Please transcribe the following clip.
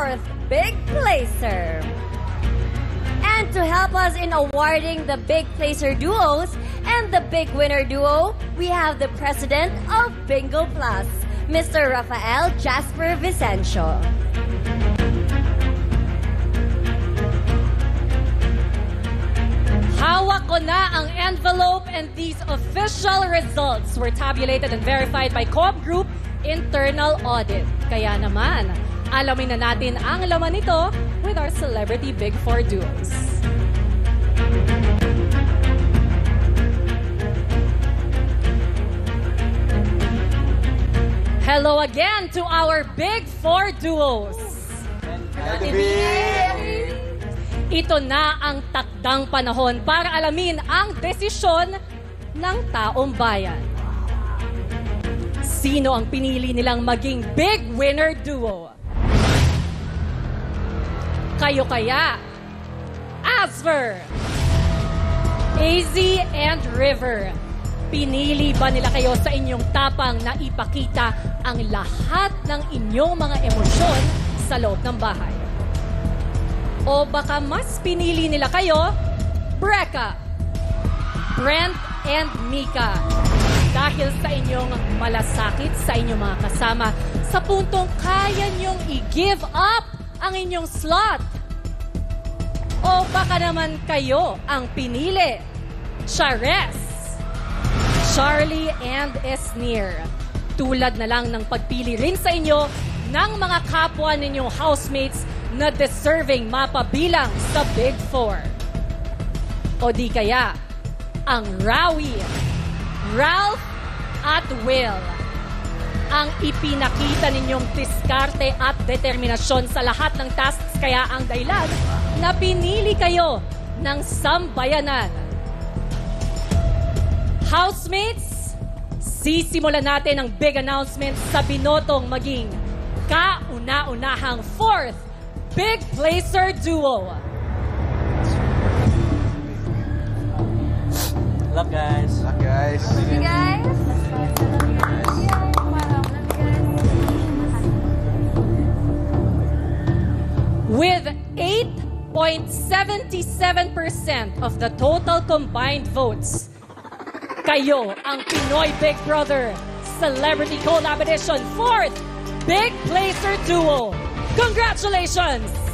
4th Big Placer. And to help us in awarding the Big Placer duos and the Big Winner duo, we have the president of Bingo Plus, Mr. Rafael Jasper Vicencio. Hawak ko na ang envelope, and these official results were tabulated and verified by Coop Group Internal Audit. Kaya naman, alamin na natin ang laman nito with our Celebrity Big Four duos. Hello again to our Big Four duos. Ito na ang takdang panahon para alamin ang desisyon ng taong bayan. Sino ang pinili nilang maging Big Winner duo? Kayo kaya? Asver, AZ and River, pinili ba nila kayo sa inyong tapang na ipakita ang lahat ng inyong mga emosyon sa loob ng bahay? O baka mas pinili nila kayo, Brecca, Brent and Mika, dahil sa inyong malasakit sa inyong mga kasama sa puntong kaya niyong i-give up ang inyong slot? O baka naman kayo ang pinili, Chares, Charlie and Esnir, tulad na lang ng pagpili rin sa inyo ng mga kapwa ninyong housemates na deserving mapabilang sa Big Four. O di kaya, ang Rawi, Ralph at Will, ang ipinakita ninyong diskarte at determinasyon sa lahat ng tasks, kaya ang dahilan na pinili kayo ng sambayanan. Housemates, sisimulan natin ang big announcement sa binotong maging kauna-unahang 4th Big Placer duo. Love guys. Love you guys. With 8.77% of the total combined votes, kayo ang Pinoy Big Brother Celebrity Collab Edition 4th Big Placer duo. Congratulations!